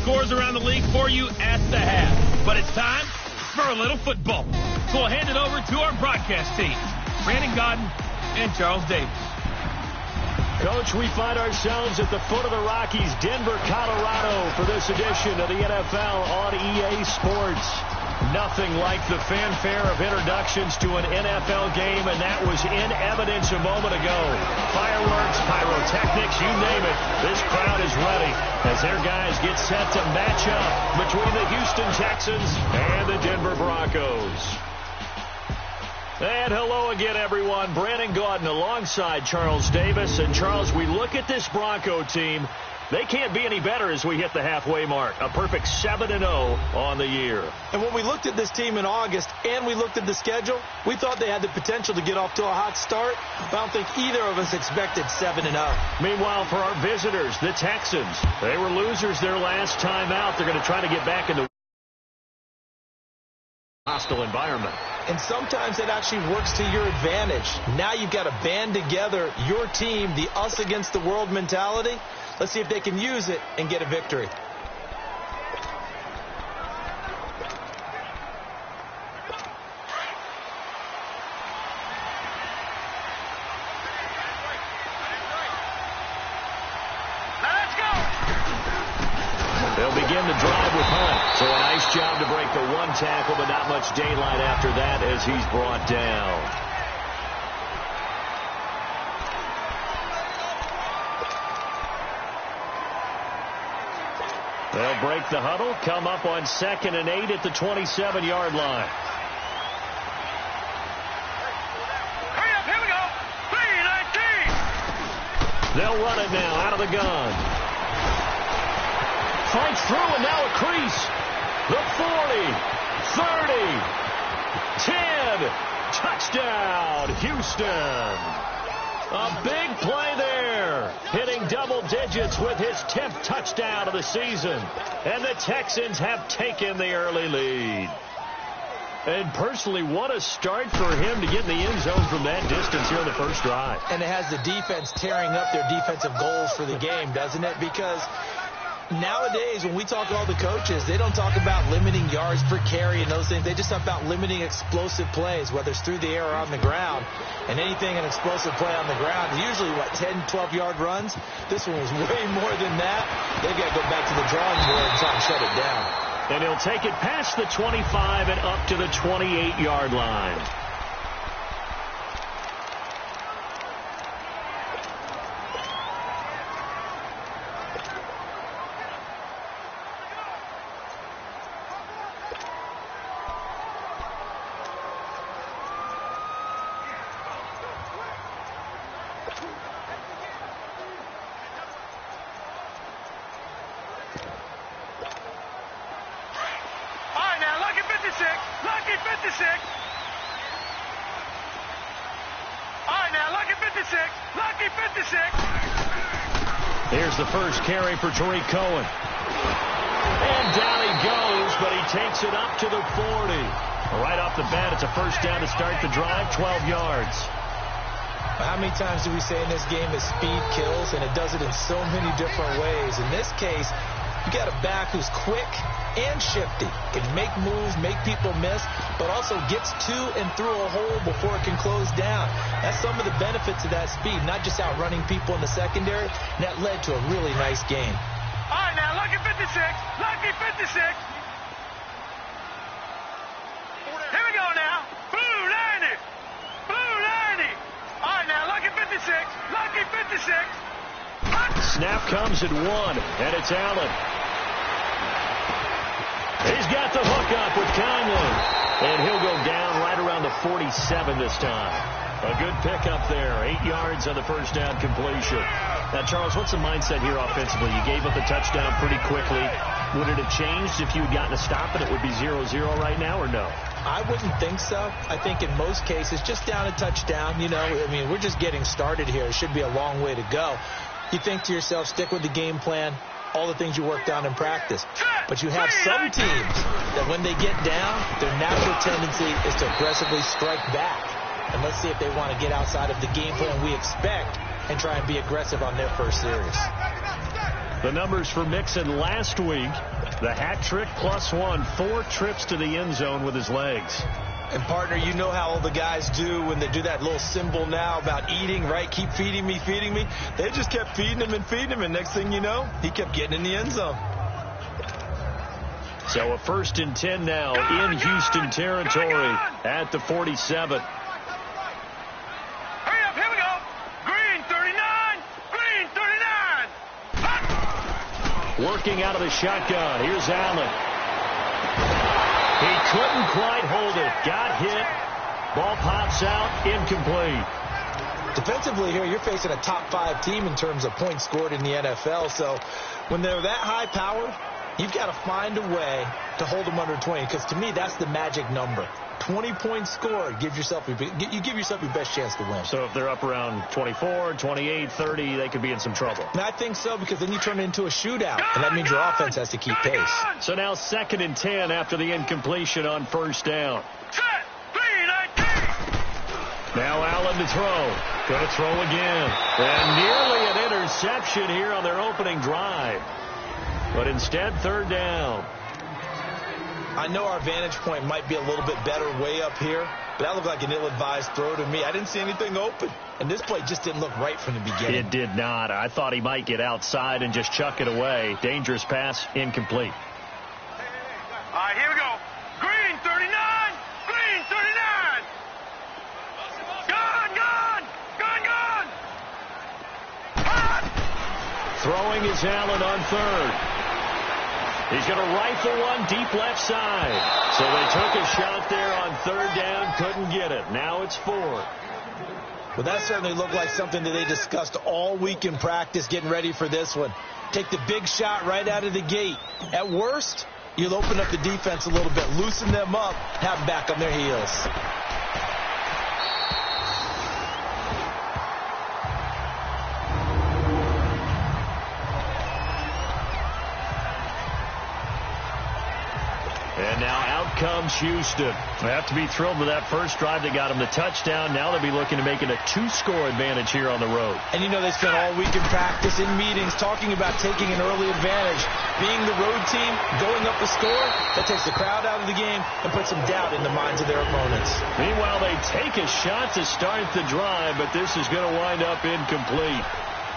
scores around the league for you at the half. But it's time for a little football. So we'll hand it over to our broadcast team, Brandon Gaudin and Charles Davis. Coach, we find ourselves at the foot of the Rockies, Denver, Colorado, for this edition of the NFL on EA Sports. Nothing like the fanfare of introductions to an NFL game, and that was in evidence a moment ago. Fireworks, pyrotechnics, you name it. This crowd is ready as their guys get set to match up between the Houston Texans and the Denver Broncos. And hello again, everyone. Brandon Gaudin alongside Charles Davis. And, Charles, we look at this Bronco team. They can't be any better as we hit the halfway mark. A perfect 7-0 on the year. And when we looked at this team in August and we looked at the schedule, we thought they had the potential to get off to a hot start. But I don't think either of us expected 7-0. Meanwhile, for our visitors, the Texans, they were losers their last time out. They're going to try to get back into hostile environment. And sometimes it actually works to your advantage. Now you've got to band together your team, the us against the world mentality. Let's see if they can use it and get a victory. They'll begin the drive with Hunt. So a nice job to break the one tackle, but not much daylight after that as he's brought down. They'll break the huddle, come up on 2nd and 8 at the 27-yard line. Hurry up, here we go. 3-19. They'll run it now out of the gun. Fights through and now a crease. The 40, 30, 10. Touchdown, Houston. A big play there, hitting double digits with his 10th touchdown of the season. And the Texans have taken the early lead. And personally, what a start for him to get in the end zone from that distance here in the first drive. And it has the defense tearing up their defensive goals for the game, doesn't it? Because nowadays, when we talk to all the coaches, they don't talk about limiting yards per carry and those things. They just talk about limiting explosive plays, whether it's through the air or on the ground. And anything an explosive play on the ground is usually, 10, 12-yard runs. This one was way more than that. They've got to go back to the drawing board and try and shut it down. And he'll take it past the 25 and up to the 28-yard line. Lucky 56. All right, now, lucky 56. Lucky 56. Here's the first carry for Tariq Cohen. And down he goes, but he takes it up to the 40. Right off the bat, it's a first down to start the drive, 12 yards. How many times do we say in this game that speed kills, and it does it in so many different ways? In this case, you got a back who's quick and shifty, can make moves, make people miss, but also gets to and through a hole before it can close down. That's some of the benefits of that speed, not just outrunning people in the secondary. And that led to a really nice game. All right, now, lucky 56. Lucky 56. Here we go now. Blue 90. Blue 90. All right, now, lucky 56. Lucky 56. Snap comes at 1, and it's Allen. He's got the hook up with Conley. And he'll go down right around the 47 this time. A good pickup there. 8 yards on the first down completion. Now, Charles, what's the mindset here offensively? You gave up the touchdown pretty quickly. Would it have changed if you had gotten a stop and it would be 0-0 right now, or no? I wouldn't think so. I think in most cases, just down a touchdown, we're just getting started here. It should be a long way to go. You think to yourself, stick with the game plan, all the things you worked on in practice. But you have some teams that when they get down, their natural tendency is to aggressively strike back. And let's see if they want to get outside of the game plan we expect and try and be aggressive on their first series. The numbers for Mixon last week, the hat trick +1, 4 trips to the end zone with his legs. And, partner, you know how all the guys do when they do that little symbol now about eating, right? Keep feeding me, feeding me. They just kept feeding him, and next thing you know, he kept getting in the end zone. So a 1st and 10 now in Houston territory at the 47. Hurry up, here we go. Green 39, green 39. Working out of the shotgun. Here's Allen. He couldn't quite hold it. Got hit. Ball pops out. Incomplete. Defensively here, you're facing a top 5 team in terms of points scored in the NFL. So when they're that high powered, you've got to find a way to hold them under 20, because to me, that's the magic number. 20 points scored, you give yourself your best chance to win. So if they're up around 24, 28, 30, they could be in some trouble. And I think so, because then you turn it into a shootout, and that means your offense has to keep pace. So now 2nd and 10 after the incompletion on 1st down. Set, 3-19. Now Allen to throw. Going to throw again. And nearly an interception here on their opening drive. But instead, 3rd down. I know our vantage point might be a little bit better way up here, but that looked like an ill-advised throw to me. I didn't see anything open, and this play just didn't look right from the beginning. It did not. I thought he might get outside and just chuck it away. Dangerous pass, incomplete. All right, here we go. Green 39, green 39. Gone, gone, gone, gone. Hot. Throwing is Allen on 3rd. He's going to rifle one deep left side. So they took a shot there on 3rd down, couldn't get it. Now it's 4th. Well, that certainly looked like something that they discussed all week in practice getting ready for this one. Take the big shot right out of the gate. At worst, you'll open up the defense a little bit, loosen them up, have them back on their heels. And now out comes Houston. They have to be thrilled with that first drive. They got them the touchdown. Now they'll be looking to make it a 2-score advantage here on the road. And you know, they spent all week in practice, in meetings, talking about taking an early advantage. Being the road team, going up the score, that takes the crowd out of the game and puts some doubt in the minds of their opponents. Meanwhile, they take a shot to start the drive, but this is going to wind up incomplete.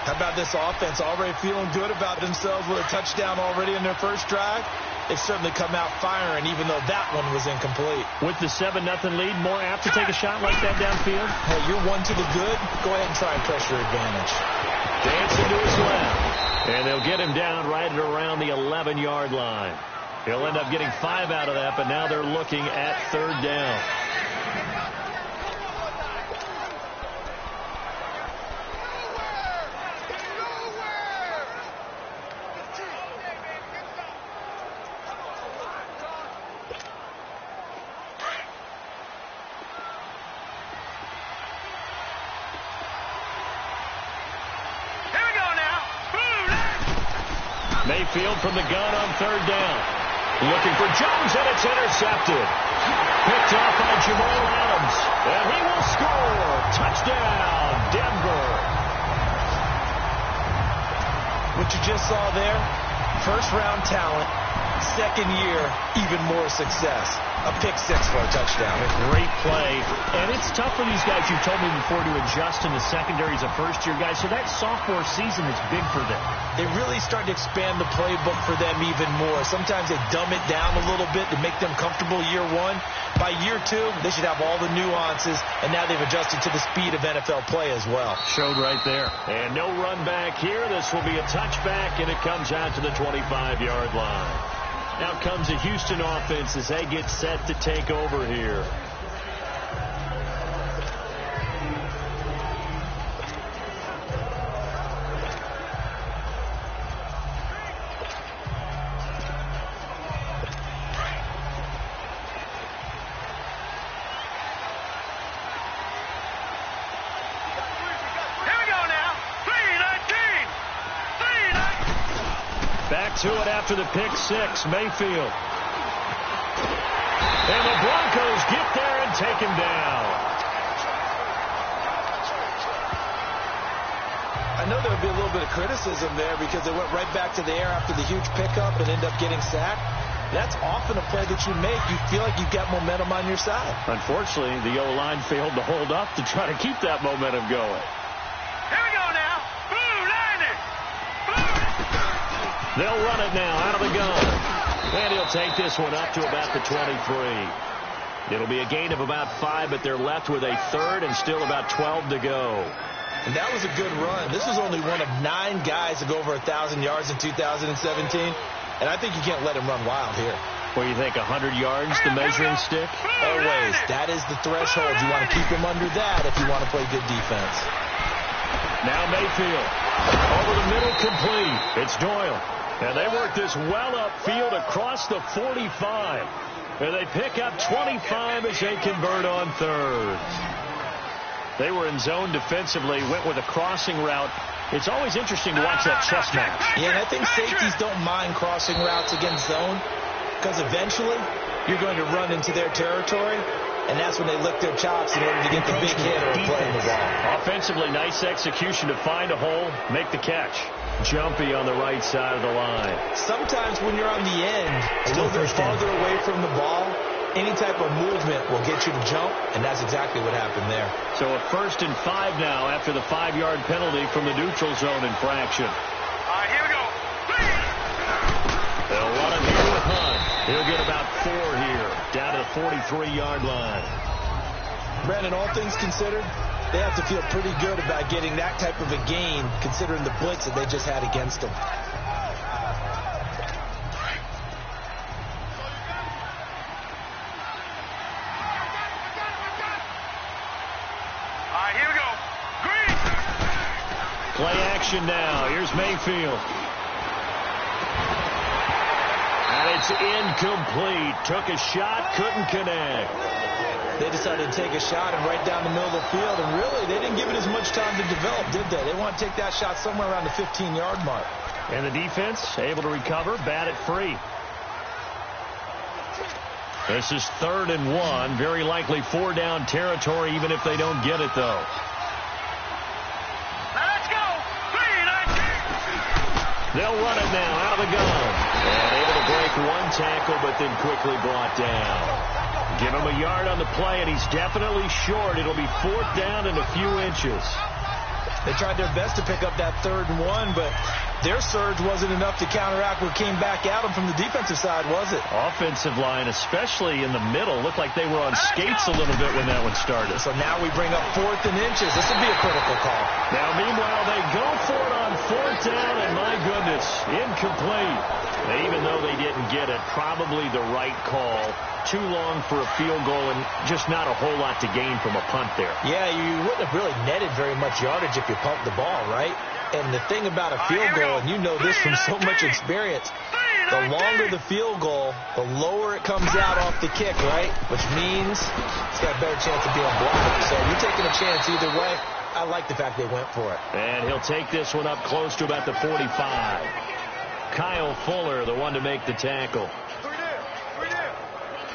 How about this offense already feeling good about themselves with a touchdown already in their first drive? They've certainly come out firing, even though that one was incomplete. With the 7-0 lead, more apt to take a shot like that downfield? Hey, you're one to the good. Go ahead and try and press your advantage. Dancing to his left. And they'll get him down right at around the 11-yard line. He'll end up getting 5 out of that, but now they're looking at 3rd down. Mayfield from the gun on 3rd down. Looking for Jones, and it's intercepted. Picked off by Jamal Adams. And he will score. Touchdown, Denver. What you just saw there, first-round talent, second year, even more success. A pick 6 for a touchdown. A great play. And it's tough for these guys, you told me before, to adjust in the secondary as a first-year guy. So that sophomore season is big for them. They really start to expand the playbook for them even more. Sometimes they dumb it down a little bit to make them comfortable year 1. By year 2, they should have all the nuances, and now they've adjusted to the speed of NFL play as well. Showed right there. And no run back here. This will be a touchback, and it comes out to the 25-yard line. Now comes the Houston offense as they get set to take over here. Back to it after the pick 6, Mayfield. And the Broncos get there and take him down. I I know there would be a little bit of criticism there because they went right back to the air after the huge pickup and ended up getting sacked. That's often a play that you make. You feel like you've got momentum on your side. Unfortunately, the O-line failed to hold up to try to keep that momentum going. Here we go now. Boo, 90. Boo. They'll run it now out of the gun. And he'll take this one up to about the 23. It'll be a gain of about 5, but they're left with a third and still about 12 to go. And that was a good run. This was only one of 9 guys to go over 1,000 yards in 2017. And I think you can't let him run wild here. Well, you think 100 yards, the measuring stick? Always. That is the threshold. You want to keep him under that if you want to play good defense. Now Mayfield. Over the middle, complete. It's Doyle. And they work this well upfield across the 45. And they pick up 25 as they convert on thirds. They were in zone defensively, went with a crossing route. It's always interesting to watch that chess match. Yeah, and I think safeties don't mind crossing routes against zone because eventually you're going to run into their territory, and that's when they lick their chops in order to get the big hit or playing the ball. Offensively, nice execution to find a hole, make the catch. Jumpy on the right side of the line. Sometimes when you're on the end, a little bit farther away from the ball, any type of movement will get you to jump, and that's exactly what happened there. So a 1st and 5 now after the 5-yard penalty from the neutral zone infraction. All right, here we go. They'll run it here with Hunt. He'll get about 4 here, down to the 43-yard line. Brandon, all things considered, they have to feel pretty good about getting that type of a gain considering the blitz that they just had against them. Play action now. Here's Mayfield. And it's incomplete. Took a shot, couldn't connect. They decided to take a shot and right down the middle of the field, and really, they didn't give it as much time to develop, did they? They want to take that shot somewhere around the 15-yard mark. And the defense able to recover, bat it free. This is 3rd and 1. Very likely 4-down territory, even if they don't get it, though. They'll run it now out of the gun. And able to break 1 tackle, but then quickly brought down. Give him a yard on the play, and he's definitely short. It'll be 4th down and a few inches. They tried their best to pick up that 3rd and 1, but their surge wasn't enough to counteract what came back at them from the defensive side, was it? Offensive line, especially in the middle, looked like they were on skates a little bit when that one started. So now we bring up 4th and inches. This will be a critical call. Now, meanwhile, they go for it on 4th down, and my goodness, incomplete. And even though they didn't get it, probably the right call. Too long for a field goal and just not a whole lot to gain from a punt there. Yeah, you wouldn't have really netted very much yardage if you pumped the ball, right? And the thing about a field goal, and you know this from so much experience, the longer the field goal, the lower it comes out off the kick, right? Which means it's got a better chance of being blocked. So you're taking a chance either way. I like the fact they went for it. And he'll take this one up close to about the 45. Kyle Fuller, the one to make the tackle.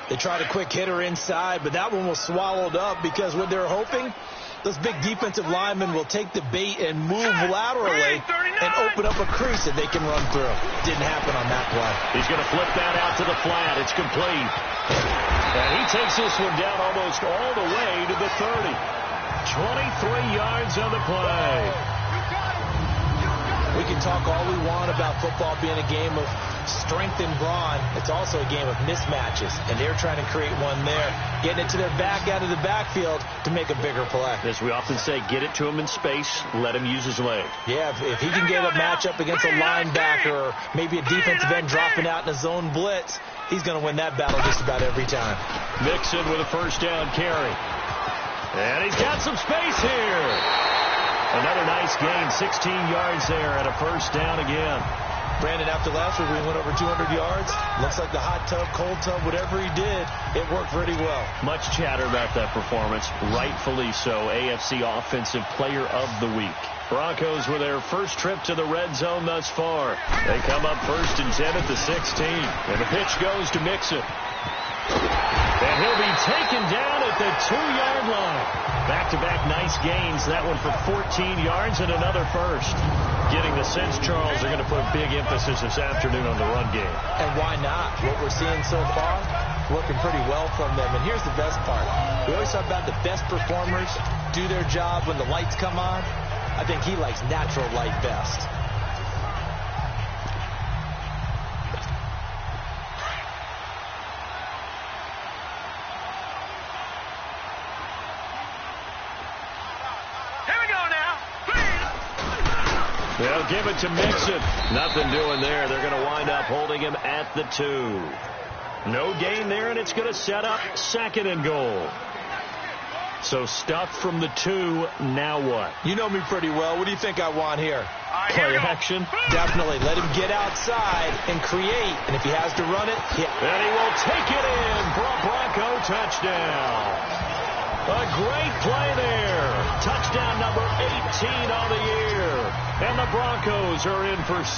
They tried a quick hitter inside, but that one was swallowed up because what they're hoping, those big defensive linemen will take the bait and move laterally and open up a crease that they can run through. Didn't happen on that play. He's going to flip that out to the flat. It's complete. And he takes this one down almost all the way to the 30. 23 yards on the play. We can talk all we want about football being a game of strength and brawn. It's also a game of mismatches, and they're trying to create one there, getting it to their back out of the backfield to make a bigger play. As we often say, get it to him in space, let him use his leg. Yeah, if he can get a matchup against a linebacker or maybe a defensive end dropping out in a zone blitz, he's going to win that battle just about every time. Mixon with a 1st down carry. And he's got some space here. Another nice gain, 16 yards there and a 1st down again. Brandon, after last week, we went over 200 yards. Looks like the hot tub, cold tub, whatever he did, it worked pretty well. Much chatter about that performance. Rightfully so. AFC Offensive Player of the Week. Broncos with their first trip to the red zone thus far. They come up 1st and 10 at the 16. And the pitch goes to Mixon. And he'll be taken down at the 2-yard line. Back-to-back nice gains. That one for 14 yards and another first. Getting the sense, Charles, they're going to put a big emphasis this afternoon on the run game. And why not? What we're seeing so far, working pretty well from them. And here's the best part. We always talk about the best performers do their job when the lights come on. I think he likes natural light best. They'll give it to Mixon. Nothing doing there. They're going to wind up holding him at the 2. No gain there, and it's going to set up 2nd and goal. So stuff from the 2. Now what? You know me pretty well. What do you think I want here? Play action? Definitely. Let him get outside and create. And if he has to run it, hit. And he will take it in for a Bronco touchdown. A great play there. Touchdown number 18 on the year. And the Broncos are in for 6.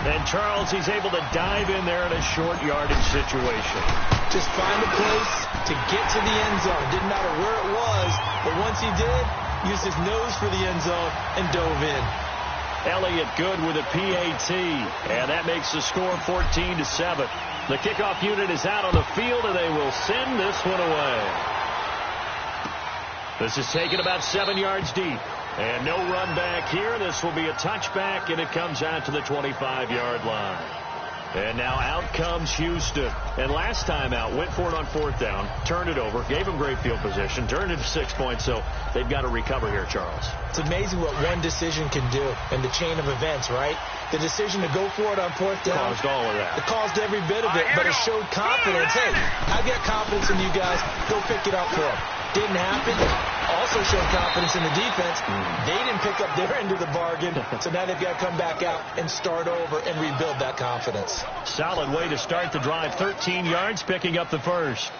And Charles, he's able to dive in there in a short yardage situation. Just find a place to get to the end zone. Didn't matter where it was, but once he did, used his nose for the end zone and dove in. Elliott good with a PAT. And that makes the score 14-7. The kickoff unit is out on the field, and they will send this one away. This is taken about 7 yards deep. And no run back here. This will be a touchback, and it comes out to the 25-yard line. And now out comes Houston. And last time out, went for it on 4th down, turned it over, gave them great field position, turned it to 6 points, so they've got to recover here, Charles. It's amazing what one decision can do in the chain of events, right? The decision to go for it on 4th down. Caused all of that. It caused every bit of it, but it showed confidence. Hey, I've got confidence in you guys. Go pick it up for them. Didn't happen. Also showed confidence in the defense. They didn't pick up their end of the bargain, so now they've got to come back out and start over and rebuild that confidence. Solid way to start the drive. 13 yards, picking up the first.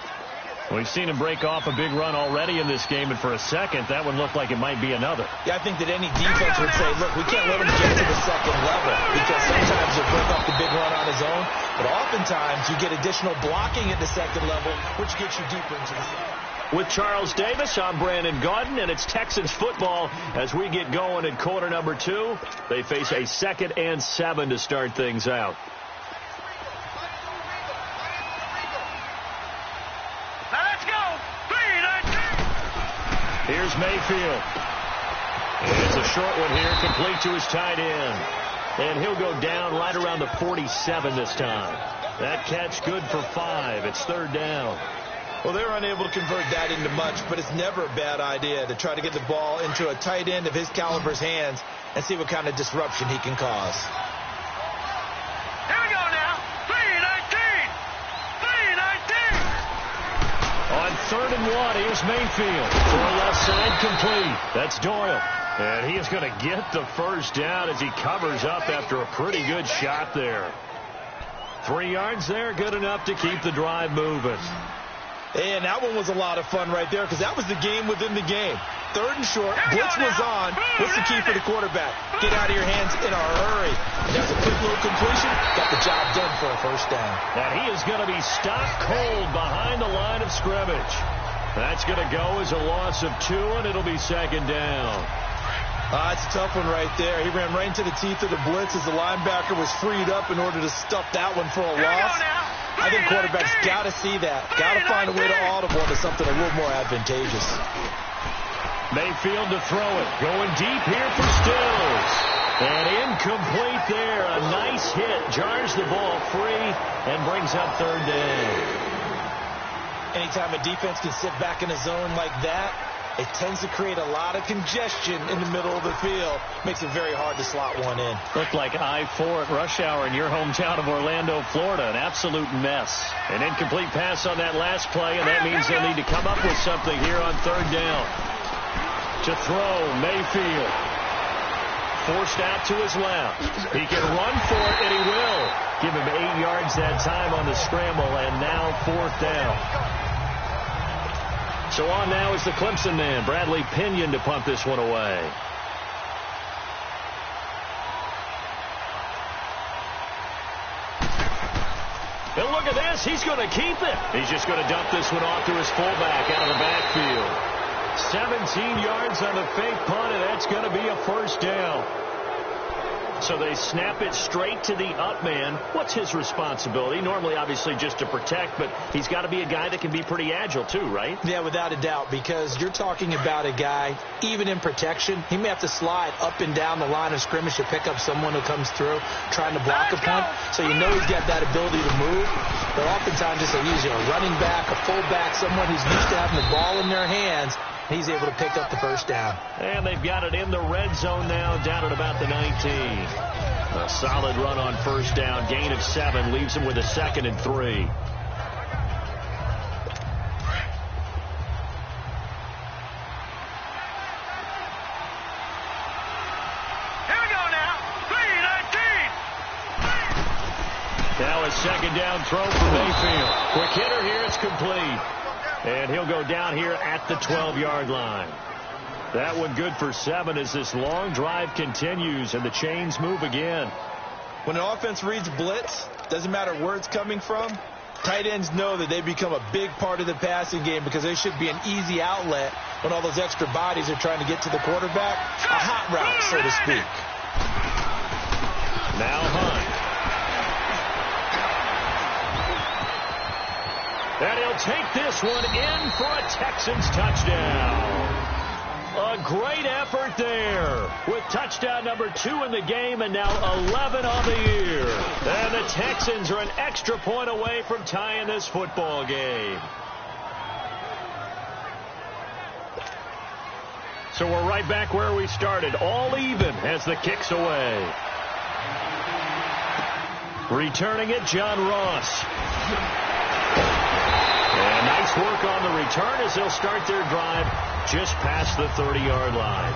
We've seen him break off a big run already in this game, and for a second, that one looked like it might be another. Yeah, I think that any defense would say, look, we can't let him get to the second level, because sometimes he'll break off the big run on his own, but oftentimes you get additional blocking at the second level, which gets you deeper into the second. With Charles Davis, I'm Brandon Gaudin, and it's Texans football as we get going in quarter number 2. They face a 2nd and 7 to start things out. Now let's go. 3-19. Here's Mayfield. And it's a short one here, complete to his tight end. And he'll go down right around the 47 this time. That catch good for 5. It's 3rd down. Well, they're unable to convert that into much, but it's never a bad idea to try to get the ball into a tight end of his caliber's hands and see what kind of disruption he can cause. Here we go now. 3-19. 3-19. On 3rd and 1, here's Mayfield. To the left side, complete. That's Doyle. And he is going to get the first down as he covers up after a pretty good shot there. 3 yards there, good enough to keep the drive moving. And that one was a lot of fun right there because that was the game within the game. 3rd and short, blitz was on. What's the key for the quarterback? Get out of your hands in a hurry. And that's a quick little completion. Got the job done for a first down. And he is going to be stopped cold behind the line of scrimmage. That's going to go as a loss of 2, and it'll be 2nd down. It's a tough one right there. He ran right into the teeth of the blitz as the linebacker was freed up in order to stuff that one for a loss. I think quarterbacks got to see that. Got to find a way to audible into something a little more advantageous. Mayfield to throw it. Going deep here for Stills. And incomplete there. A nice hit. Jars the ball free and brings up 3rd down. Anytime a defense can sit back in a zone like that, it tends to create a lot of congestion in the middle of the field. Makes it very hard to slot one in. Looked like I-4 at rush hour in your hometown of Orlando, Florida. An absolute mess. An incomplete pass on that last play, and that means they'll need to come up with something here on 3rd down. To throw, Mayfield. Forced out to his left. He can run for it, and he will. Give him 8 yards that time on the scramble, and now 4th down. So on now is the Clemson man, Bradley Pinion, to punt this one away. He'll And look at this. He's going to keep it. He's just going to dump this one off to his fullback out of the backfield. 17 yards on the fake punt, and that's going to be a first down. So they snap it straight to the up man. What's his responsibility? Normally, obviously, just to protect, but he's got to be a guy that can be pretty agile too, right? Yeah, without a doubt, because you're talking about a guy, even in protection, he may have to slide up and down the line of scrimmage to pick up someone who comes through trying to block a punt. So you know he's got that ability to move. But oftentimes, just he's a running back, a fullback, someone who's used to having the ball in their hands. He's able to pick up the first down. And they've got it in the red zone now, down at about the 19. A solid run on first down. Gain of 7 leaves him with a 2nd and 3. Here we go now. 3-19. Now a 2nd down throw for Mayfield. Quick hitter here. It's complete. And he'll go down here at the 12-yard line. That one good for 7 as this long drive continues and the chains move again. When an offense reads blitz, doesn't matter where it's coming from, tight ends know that they become a big part of the passing game because they should be an easy outlet when all those extra bodies are trying to get to the quarterback. A hot route, so to speak. Now Hunt. And he'll take this one in for a Texans touchdown. A great effort there with touchdown number 2 in the game and now 11 on the year. And the Texans are an extra point away from tying this football game. So we're right back where we started, all even as the kick's away. Returning it, John Ross. And nice work on the return as they'll start their drive just past the 30-yard line.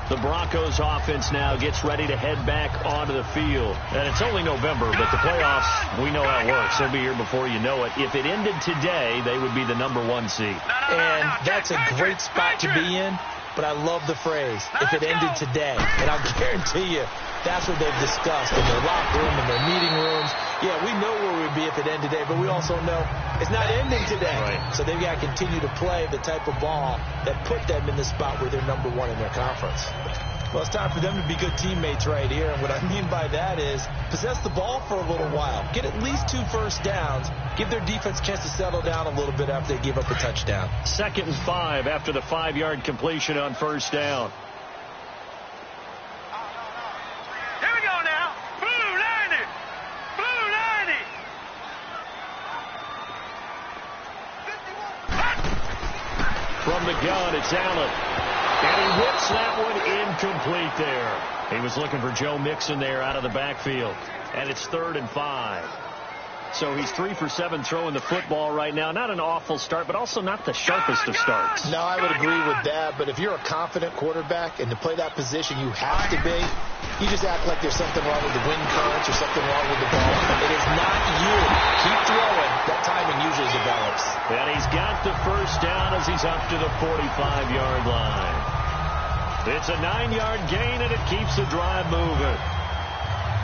The Broncos offense now gets ready to head back onto the field. And it's only November, but the playoffs, we know how it works. They'll be here before you know it. If it ended today, they would be the number 1 seed. And that's a great spot to be in, but I love the phrase, if it ended today. And I'll guarantee you, that's what they've discussed in their locker room, in their meeting rooms. Yeah, we know where we'd be if it ended today, but we also know it's not ending today. Right. So they've got to continue to play the type of ball that put them in the spot where they're number 1 in their conference. Well, it's time for them to be good teammates right here. And what I mean by that is possess the ball for a little while. Get at least 2 first downs. Give their defense a chance to settle down a little bit after they give up a touchdown. 2nd and 5 after the 5-yard completion on first down. Here we go now. Blue 90. Blue 90. From the gun, it's Allen. And he whips that one incomplete there. He was looking for Joe Mixon there out of the backfield. And it's 3rd and 5. So he's 3 for 7 throwing the football right now. Not an awful start, but also not the sharpest of starts. No, I would agree with that. But if you're a confident quarterback and to play that position you have to be, you just act like there's something wrong with the wind currents or something wrong with the ball. It is not you. Keep throwing. That timing usually develops. And he's got the first down as he's up to the 45-yard line. It's a 9-yard gain, and it keeps the drive moving.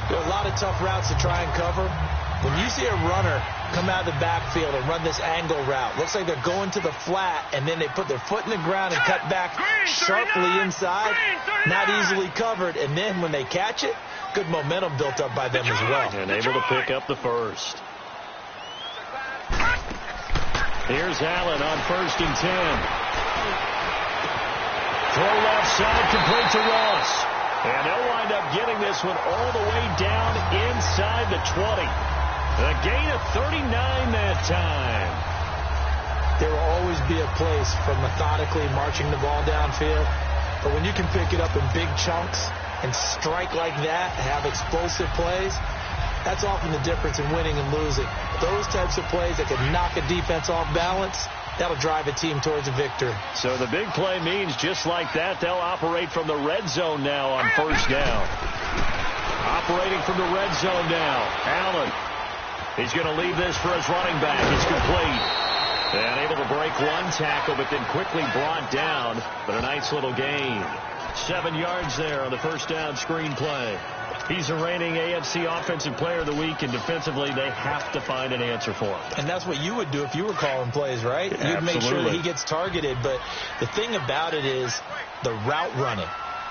There are a lot of tough routes to try and cover. When you see a runner come out of the backfield and run this angle route, looks like they're going to the flat, and then they put their foot in the ground and cut back sharply inside, not easily covered. And then when they catch it, good momentum built up by them as well. And able to pick up the first. Here's Allen on 1st and 10. Throw left side, complete to Ross. And they'll wind up getting this one all the way down inside the 20. A gain of 39 that time. There will always be a place for methodically marching the ball downfield. But when you can pick it up in big chunks and strike like that, have explosive plays, that's often the difference in winning and losing. Those types of plays that can knock a defense off balance, that'll drive a team towards a victory. So the big play means just like that, they'll operate from the red zone now on first down. Operating from the red zone now. Allen. He's going to leave this for his running back. It's complete. And able to break one tackle, but then quickly brought down. But a nice little gain. 7 yards there on the first down screen play. He's a reigning AFC Offensive Player of the Week, and defensively they have to find an answer for him. And that's what you would do if you were calling plays, right? Yeah, you'd make sure that he gets targeted. But the thing about it is the route running.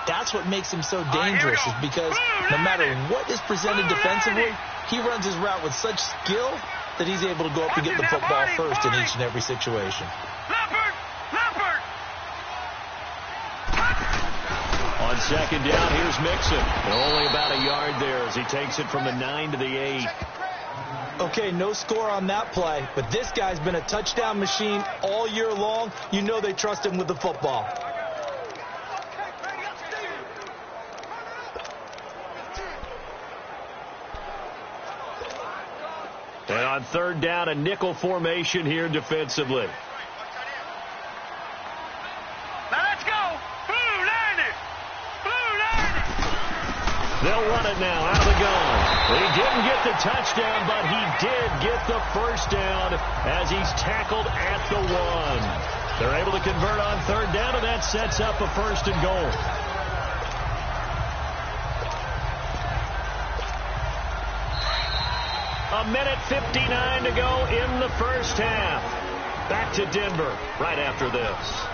That's what makes him so dangerous, is because no matter what is presented defensively, he runs his route with such skill that he's able to go up and get the football first in each and every situation. On second down, here's Mixon. Only about a yard there as he takes it from the 9 to the 8. Okay, no score on that play, but this guy's been a touchdown machine all year long. You know they trust him with the football. And on third down, a nickel formation here defensively. They'll run it now out of the gun. He didn't get the touchdown, but he did get the first down as he's tackled at the 1. They're able to convert on third down, and that sets up a first and goal. A minute 59 to go in the first half. Back to Denver right after this.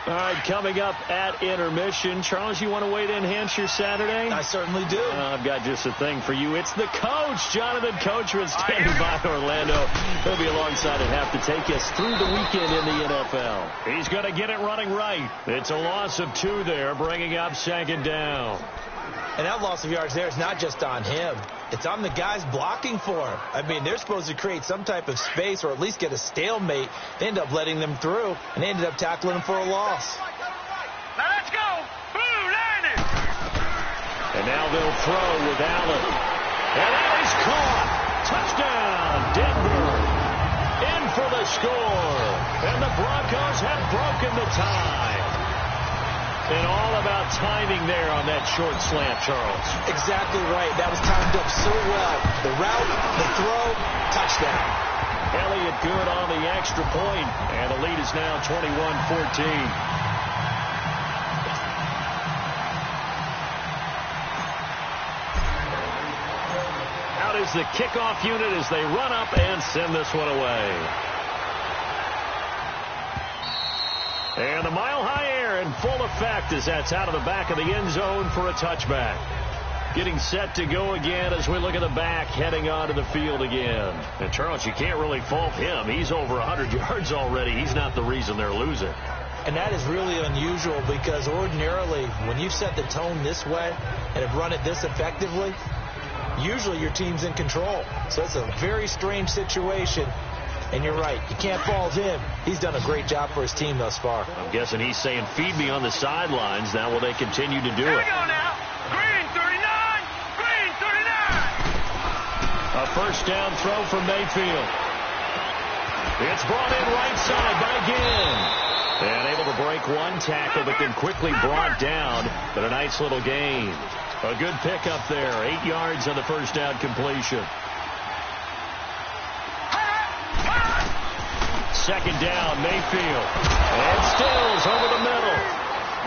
All right, coming up at intermission. Charles, you want to wait to enhance your Saturday? I certainly do. I've got just a thing for you. It's the coach, Jonathan Coachman, standing by Orlando. He'll be alongside and have to take us through the weekend in the NFL. He's going to get it running right. It's a loss of 2 there, bringing up second down. And that loss of yards there is not just on him. It's on the guys blocking for him. I mean, they're supposed to create some type of space or at least get a stalemate. They end up letting them through, and they ended up tackling him for a loss. Now let's go. Boo, Lanny. And now they'll throw with Allen. And that is caught. Touchdown, Denver. In for the score. And the Broncos have broken the tie. And all about timing there on that short slant, Charles. Exactly right. That was timed up so well. The route, the throw, touchdown. Elliott good on the extra point, and the lead is now 21-14. Out is the kickoff unit as they run up and send this one away. And the mile-high air in full effect as that's out of the back of the end zone for a touchback. Getting set to go again as we look at the back, heading onto the field again. And, Charles, you can't really fault him. He's over 100 yards already. He's not the reason they're losing. And that is really unusual because ordinarily when you set the tone this way and have run it this effectively, usually your team's in control. So it's a very strange situation. And you're right. You can't fault him. He's done a great job for his team thus far. I'm guessing he's saying, feed me on the sidelines. Now will they continue to do Here it? we go now. Green 39. Green 39. A first down throw from Mayfield. It's brought in right side by Ginn. And able to break one tackle, but then quickly brought down. But a nice little gain. A good pickup there. 8 yards on the first down completion. Second down, Mayfield. And Stills over the middle.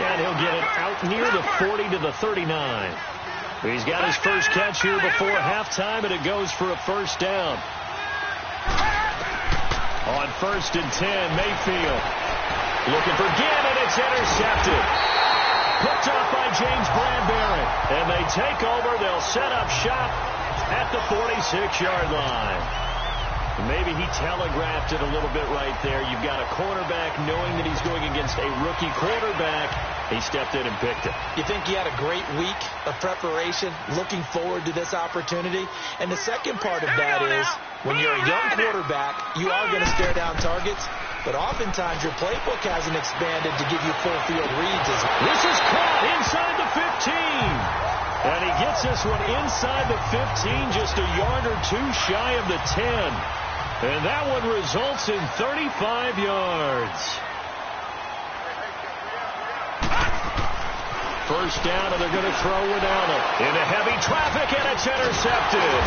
And he'll get it out near the 40 to the 39. He's got his first catch here before halftime, and it goes for a first down. On 1st and 10, Mayfield looking for Ginn, and it's intercepted. Picked up by James Bradbury. And they take over. They'll set up shop at the 46-yard line. Maybe he telegraphed it a little bit right there. You've got a quarterback knowing that he's going against a rookie quarterback. He stepped in and picked it. You think he had a great week of preparation, looking forward to this opportunity? And the second part of that is when you're a young quarterback, you are going to stare down targets. But oftentimes your playbook hasn't expanded to give you full field reads. This is caught inside the 15. And he gets this one inside the 15, just a yard or two shy of the 10. And that one results in 35 yards. First down, and they're going to throw it out into heavy traffic, and it's intercepted.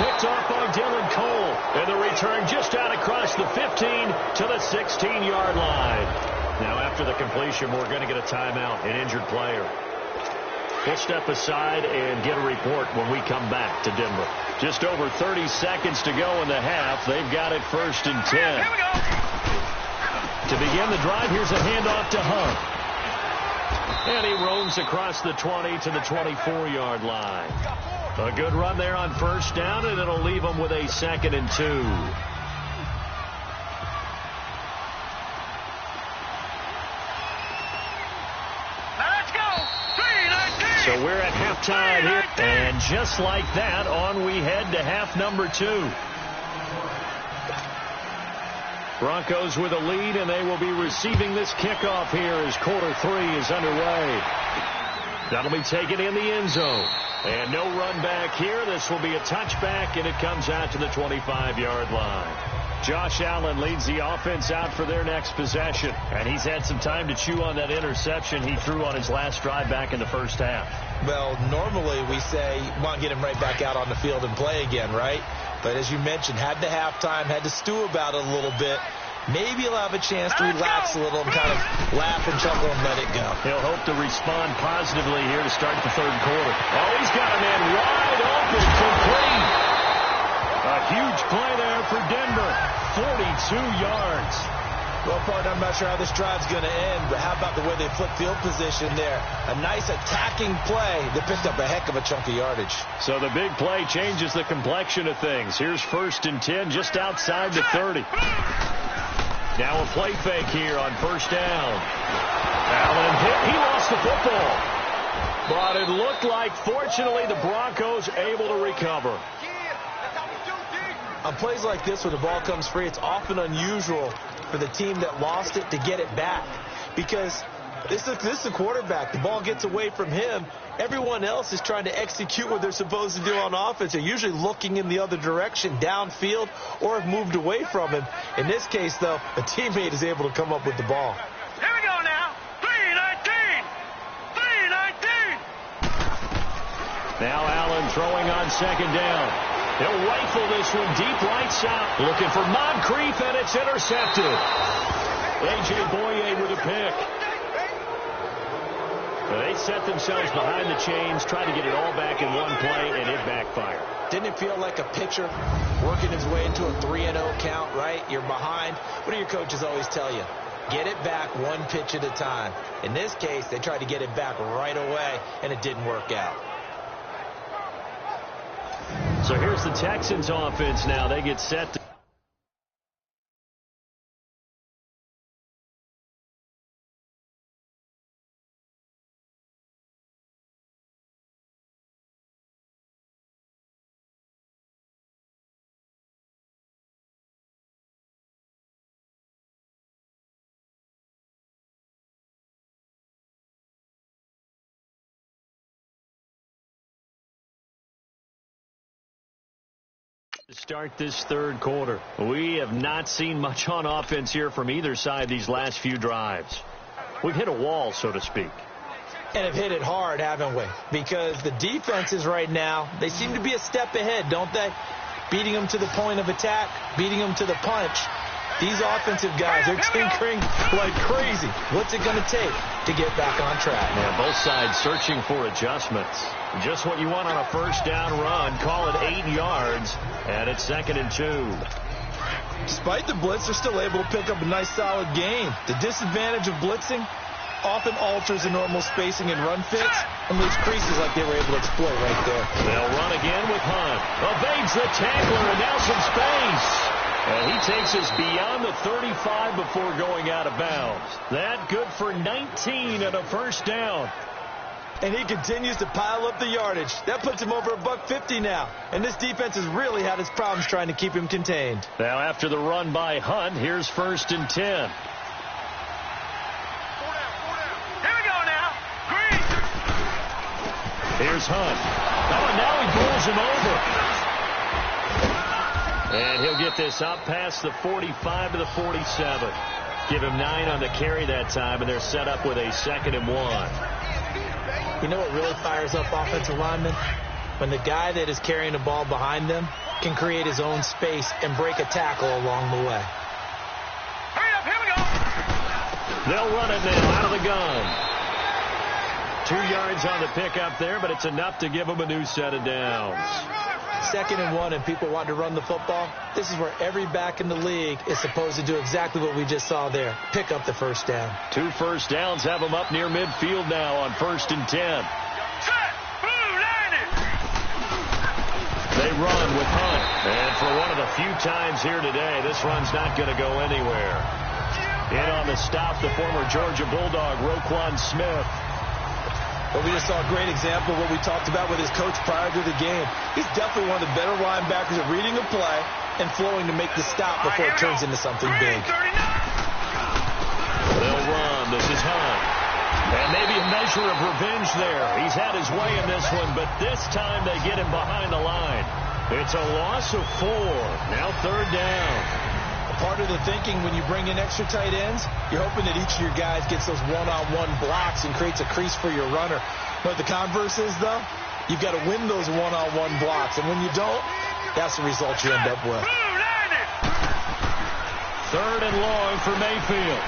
picked off by Dylan Cole. And the return just out across the 15 to the 16-yard line. Now after the completion, we're going to get a timeout, an injured player. We'll step aside and get a report when we come back to Denver. Just over 30 seconds to go in the half. They've got it 1st and 10. Here we go. To begin the drive, here's a handoff to Hunt. And he roams across the 20 to the 24-yard line. A good run there on 1st down, and it'll leave them with a 2nd and 2. So we're at halftime here. And just like that, on we head to half number 2. Broncos with a lead, and they will be receiving this kickoff here as quarter 3 is underway. That'll be taken in the end zone. And no run back here. This will be a touchback, and it comes out to the 25-yard line. Josh Allen leads the offense out for their next possession. And he's had some time to chew on that interception he threw on his last drive back in the first half. Well, normally we say, want to get him right back out on the field and play again, right? But as you mentioned, had the halftime, had to stew about it a little bit. Maybe he'll have a chance to relax a little and kind of laugh and chuckle and let it go. He'll hope to respond positively here to start the 3rd quarter. Oh, he's got a man wide open, complete. A huge play there for Denver. 42 yards. Well, partner, I'm not sure how this drive's going to end, but how about the way they flipped field position there? A nice attacking play that picked up a heck of a chunk of yardage. So the big play changes the complexion of things. Here's 1st and 10 just outside the 30. Now a play fake here on 1st down. Allen hit. He lost the football. But it looked like, fortunately, the Broncos able to recover. On plays like this where the ball comes free, it's often unusual for the team that lost it to get it back. Because this is the quarterback. The ball gets away from him. Everyone else is trying to execute what they're supposed to do on offense. They're usually looking in the other direction, downfield, or have moved away from him. In this case, though, a teammate is able to come up with the ball. Here we go now. 3-19. 3-19. Now Allen throwing on 2nd down. He'll rifle this one deep right side. Looking for Moncrief, and it's intercepted. A.J. Boye with a pick. They set themselves behind the chains, tried to get it all back in one play, and it backfired. Didn't it feel like a pitcher working his way into a 3-0 count, right? You're behind. What do your coaches always tell you? Get it back one pitch at a time. In this case, they tried to get it back right away, and it didn't work out. So here's the Texans offense now. They get set to start this 3rd quarter. We have not seen much on offense here from either side these last few drives. We've hit a wall, so to speak. And have hit it hard, haven't we? Because the defenses right now, they seem to be a step ahead, don't they? Beating them to the point of attack, beating them to the punch. These offensive guys, they're tinkering like crazy. What's it going to take to get back on track? Yeah, both sides searching for adjustments. Just what you want on a 1st down run. Call it 8 yards, and it's 2nd and 2. Despite the blitz, they're still able to pick up a nice, solid gain. The disadvantage of blitzing often alters the normal spacing and run fits and leaves creases like they were able to exploit right there. They'll run again with Hunt. Evades the tackler, and now some space. And he takes us beyond the 35 before going out of bounds. That good for 19 and a 1st down. And he continues to pile up the yardage. That puts him over $150 now. And this defense has really had its problems trying to keep him contained. Now after the run by Hunt, here's 1st and 10. Here we go now. Green. Here's Hunt. Oh, and now he pulls him over. And he'll get this up past the 45 to the 47. Give him 9 on the carry that time, and they're set up with a 2nd and 1. You know what really fires up offensive linemen? When the guy that is carrying the ball behind them can create his own space and break a tackle along the way. Hurry up, here we go. They'll run it now out of the gun. 2 yards on the pickup there, but it's enough to give them a new set of downs. 2nd and 1, and people want to run the football. This is where every back in the league is supposed to do exactly what we just saw there. Pick up the first down. 2 first downs have them up near midfield now on 1st and 10. Set. Blue, line it. They run with Hunt. And for one of the few times here today, this run's not going to go anywhere. In on the stop, the former Georgia Bulldog, Roquan Smith. But we just saw a great example of what we talked about with his coach prior to the game. He's definitely one of the better linebackers at reading a play and flowing to make the stop before it turns into something big. They'll run. This is Hunt. And maybe a measure of revenge there. He's had his way in this one, but this time they get him behind the line. It's a loss of 4. Now 3rd down. Part of the thinking when you bring in extra tight ends, you're hoping that each of your guys gets those one-on-one blocks and creates a crease for your runner. But the converse is, though, you've got to win those one-on-one blocks. And when you don't, that's the result you end up with. 3rd and long for Mayfield.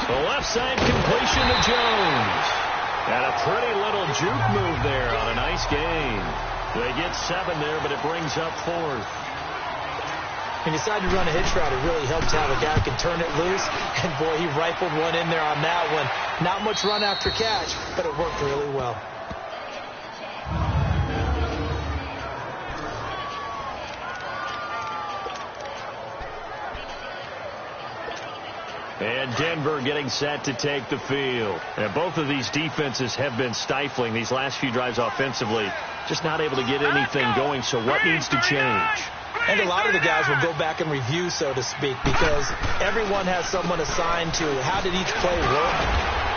The left side completion to Jones. And a pretty little juke move there on a nice gain. They get 7 there, but it brings up 4th. When you decide to run a hitch route, it really helps to have a guy who can turn it loose. And, boy, he rifled one in there on that one. Not much run after catch, but it worked really well. And Denver getting set to take the field. And both of these defenses have been stifling these last few drives offensively. Just not able to get anything going, so what needs to change? And a lot of the guys will go back and review, so to speak, because everyone has someone assigned to how did each play work.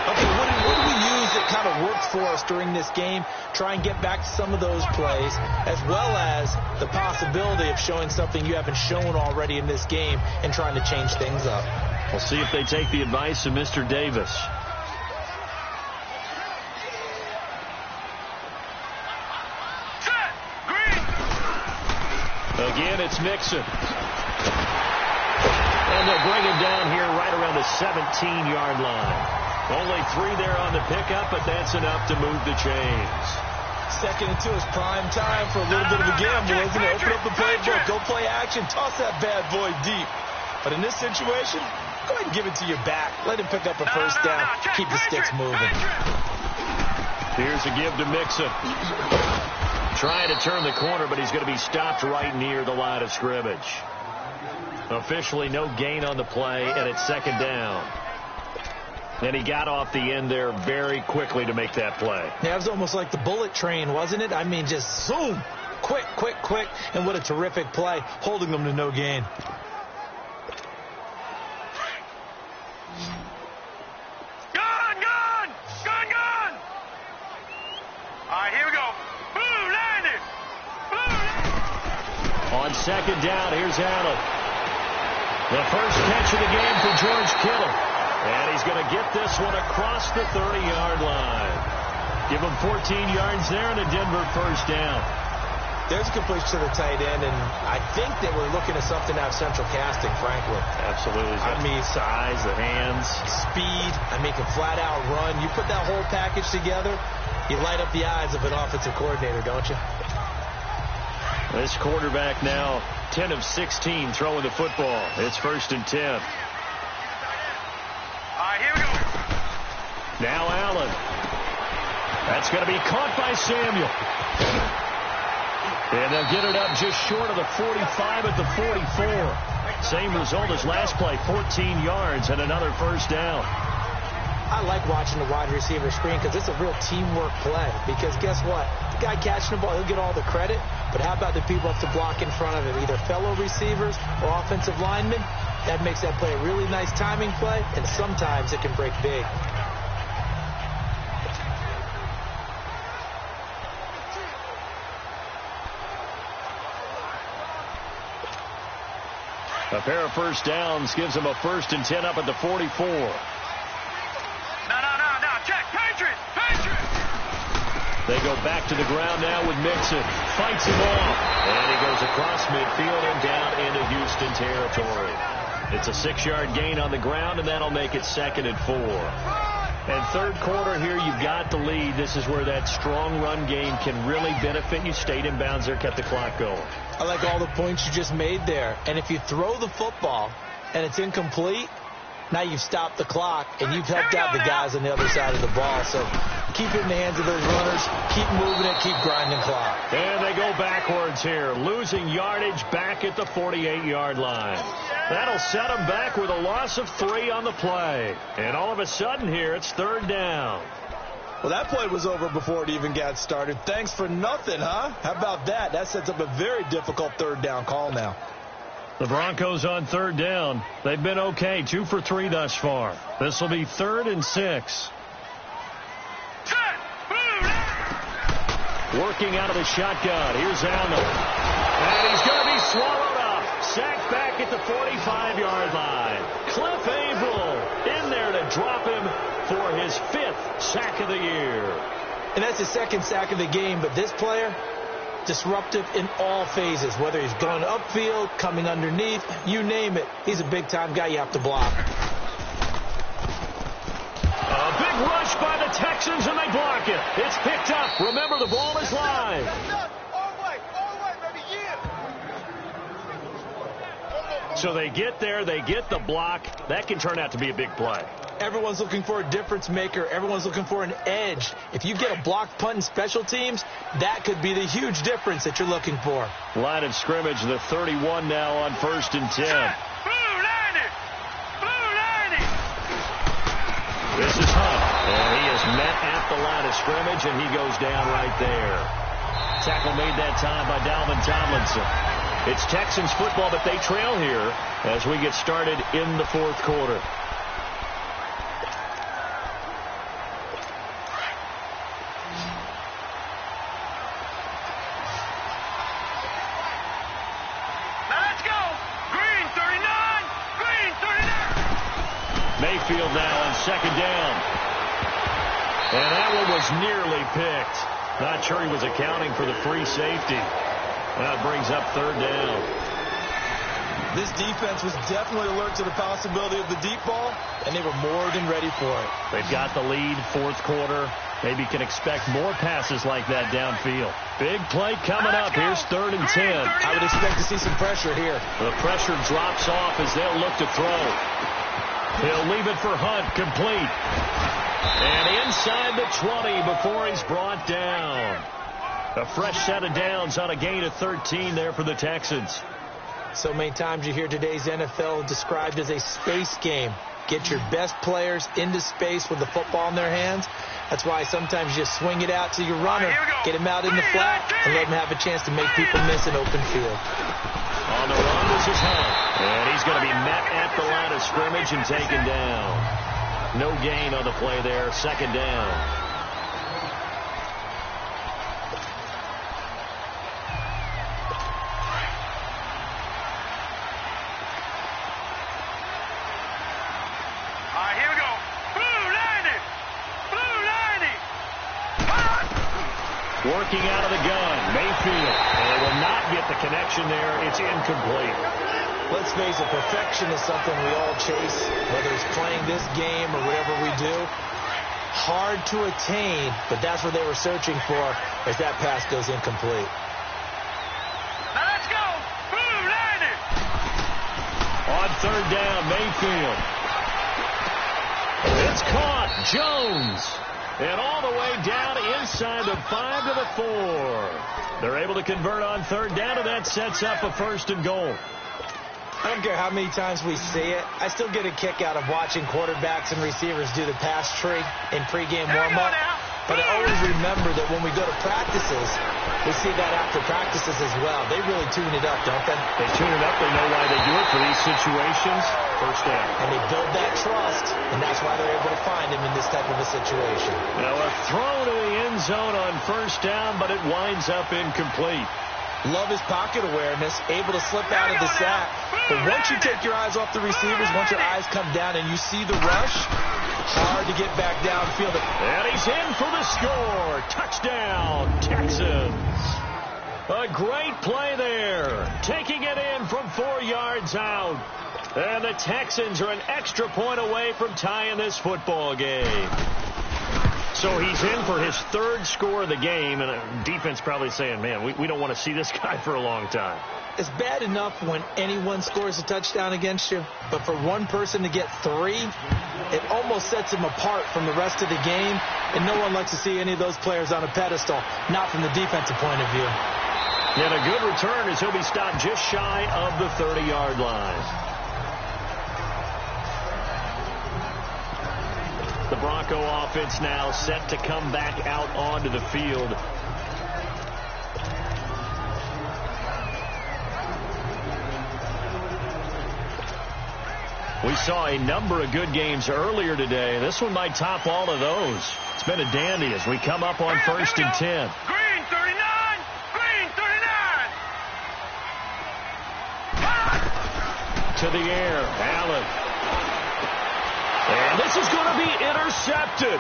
Okay, what did we use that kind of worked for us during this game? Try and get back to some of those plays, as well as the possibility of showing something you haven't shown already in this game and trying to change things up. We'll see if they take the advice of Mr. Davis. Again, it's Mixon. And they'll bring him down here right around the 17-yard line. Only 3 there on the pickup, but that's enough to move the chains. 2nd and 2 is prime time for a little bit of a gamble, isn't it? Open up the playbook, go play action, toss that bad boy deep. But in this situation, go ahead and give it to your back. Let him pick up a first down. Keep the sticks moving. Here's a give to Mixon. Trying to turn the corner, but he's going to be stopped right near the line of scrimmage. Officially no gain on the play, and it's 2nd down. And he got off the end there very quickly to make that play. Yeah, it was almost like the bullet train, wasn't it? I mean, just zoom. Quick, quick, quick. And what a terrific play, holding them to no gain. On 2nd down, here's Allen. The first catch of the game for George Kittle. And he's going to get this one across the 30-yard line. Give him 14 yards there and a Denver first down. There's a completion to the tight end, and I think that we're looking at something out of central casting, frankly. Absolutely. I mean, size, the hands. Speed. I mean, can flat out run. You put that whole package together, you light up the eyes of an offensive coordinator, don't you? This quarterback now 10 of 16 throwing the football. It's 1st and 10. All right, here we go. Now Allen. That's going to be caught by Samuel. And they'll get it up just short of the 45 at the 44. Same result as last play, 14 yards and another first down. I like watching the wide receiver screen because it's a real teamwork play. Because guess what? The guy catching the ball, he'll get all the credit. But how about the people up to block in front of him, either fellow receivers or offensive linemen? That makes that play a really nice timing play, and sometimes it can break big. A pair of first downs gives them a 1st and 10 up at the 44. No, check, Patriots! They go back to the ground now with Mixon. Fights him off. And he goes across midfield and down into Houston territory. It's a 6-yard gain on the ground, and that'll make it 2nd and 4. And third quarter here, you've got the lead. This is where that strong run game can really benefit you. Stayed in bounds there, kept the clock going. I like all the points you just made there. And if you throw the football and it's incomplete, now you've stopped the clock and you've helped out the guys on the other side of the ball. So keep it in the hands of those runners. Keep moving it. Keep grinding clock. And they go backwards here, losing yardage back at the 48-yard line. That'll set them back with a loss of 3 on the play. And all of a sudden here, it's 3rd down. Well, that play was over before it even got started. Thanks for nothing, huh? How about that? That sets up a very difficult 3rd down call now. The Broncos on 3rd down. They've been okay, 2 for 3 thus far. This will be 3rd and 6. Working out of the shotgun. Here's Allen. And he's going to be swallowed up. Sacked back at the 45-yard line. Cliff Averill in there to drop him for his 5th sack of the year. And that's his 2nd sack of the game, but this player, disruptive in all phases, whether he's going upfield, coming underneath, you name it. He's a big-time guy you have to block. A big rush by the Texans, and they block it. It's picked up. Remember, the ball is live. So they get there, they get the block. That can turn out to be a big play. Everyone's looking for a difference maker. Everyone's looking for an edge. If you get a blocked punt in special teams, that could be the huge difference that you're looking for. Line of scrimmage, the 31 now on 1st and 10. This is Hunt, and he is met at the line of scrimmage, and he goes down right there. Tackle made that time by Dalvin Tomlinson. It's Texans football, but they trail here as we get started in the 4th quarter. Let's go! Green 39! Green 39! Mayfield now on 2nd down. And that one was nearly picked. Not sure he was accounting for the free safety. That brings up 3rd down. This defense was definitely alert to the possibility of the deep ball, and they were more than ready for it. They've got the lead, 4th quarter. Maybe can expect more passes like that downfield. Big play coming up. Here's 3rd and 10. I would expect to see some pressure here. The pressure drops off as they'll look to throw. He'll leave it for Hunt, complete. And inside the 20 before he's brought down. A fresh set of downs on a gain of 13 there for the Texans. So many times you hear today's NFL described as a space game. Get your best players into space with the football in their hands. That's why sometimes you swing it out to your runner, get him out in the flat, and let him have a chance to make people miss an open field. On the run, this is Hunt. And he's going to be met at the line of scrimmage and taken down. No gain on the play there. 2nd down. Working out of the gun, Mayfield. And they will not get the connection there. It's incomplete. Let's face it, perfection is something we all chase, whether it's playing this game or whatever we do. Hard to attain, but that's what they were searching for as that pass goes incomplete. Now let's go! Boom, line it! On 3rd down, Mayfield. It's caught. Jones. And all the way down inside the 5 to the 4. They're able to convert on 3rd down, and that sets up a 1st and goal. I don't care how many times we see it. I still get a kick out of watching quarterbacks and receivers do the pass tree in pregame warm-up. But I always remember that when we go to practices, we see that after practices as well. They really tune it up, don't they? They tune it up. They know why they do it for these situations. 1st down. And they build that trust, and that's why they're able to find him in this type of a situation. Now a throw to the end zone on 1st down, but it winds up incomplete. Love his pocket awareness, able to slip out of the sack. But once you take your eyes off the receivers, once your eyes come down and you see the rush, hard to get back downfield. And he's in for the score. Touchdown, Texans. A great play there. Taking it in from 4 yards out. And the Texans are an extra point away from tying this football game. So he's in for his 3rd score of the game, and the defense probably saying, man, we don't want to see this guy for a long time. It's bad enough when anyone scores a touchdown against you, but for one person to get 3, it almost sets him apart from the rest of the game, and no one likes to see any of those players on a pedestal, not from the defensive point of view. And a good return as he'll be stopped just shy of the 30-yard line. The Bronco offense now set to come back out onto the field. We saw a number of good games earlier today. This one might top all of those. It's been a dandy as we come up on 1st and 10. Green 39! Green 39! To the air, Allen. And this is going to be intercepted.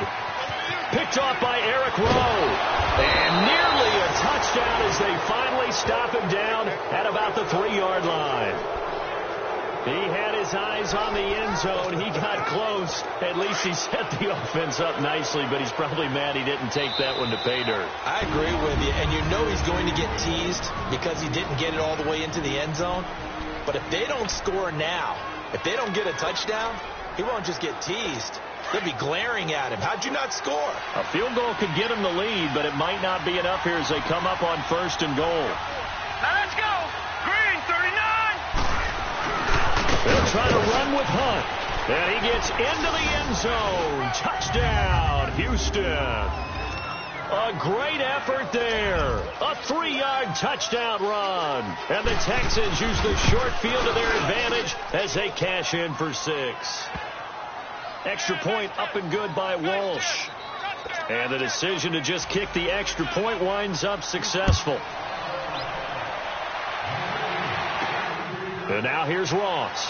Picked off by Eric Rowe. And nearly a touchdown as they finally stop him down at about the 3-yard line. He had his eyes on the end zone. He got close. At least he set the offense up nicely, but he's probably mad he didn't take that one to pay dirt. I agree with you, and you know he's going to get teased because he didn't get it all the way into the end zone. But if they don't score now, if they don't get a touchdown, he won't just get teased. They'll be glaring at him. How'd you not score? A field goal could get him the lead, but it might not be enough here as they come up on 1st and goal. Now let's go! Green 39! They'll try to run with Hunt. And he gets into the end zone. Touchdown, Houston. A great effort there. A 3-yard touchdown run. And the Texans use the short field to their advantage as they cash in for 6. Extra point up and good by Walsh. And the decision to just kick the extra point winds up successful. And now here's Ross.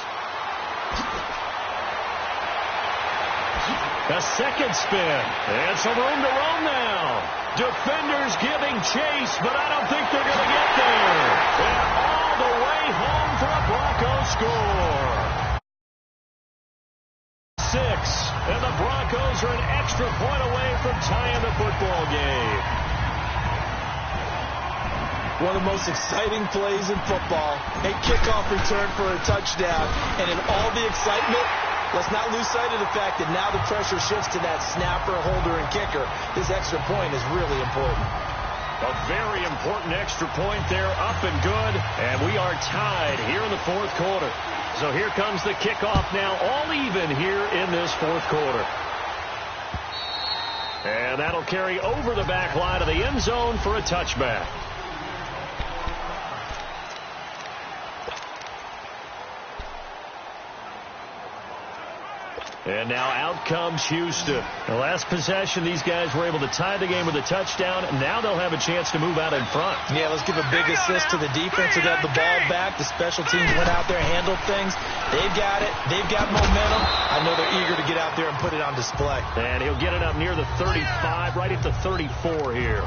A second spin. And some room to roam now. Defenders giving chase, but I don't think they're going to get there. And all the way home for a Bronco score. 6. And the Broncos are an extra point away from tying the football game. One of the most exciting plays in football. A kickoff return for a touchdown. And in all the excitement, let's not lose sight of the fact that now the pressure shifts to that snapper, holder, and kicker. This extra point is really important. A very important extra point there, up and good. And we are tied here in the 4th quarter. So here comes the kickoff now, all even here in this 4th quarter. And that'll carry over the back line of the end zone for a touchback. And now out comes Houston. The last possession, these guys were able to tie the game with a touchdown. Now they'll have a chance to move out in front. Yeah, let's give a big assist to the defense who got the ball back. The special teams went out there, handled things. They've got it. They've got momentum. I know they're eager to get out there and put it on display. And he'll get it up near the 35, right at the 34 here.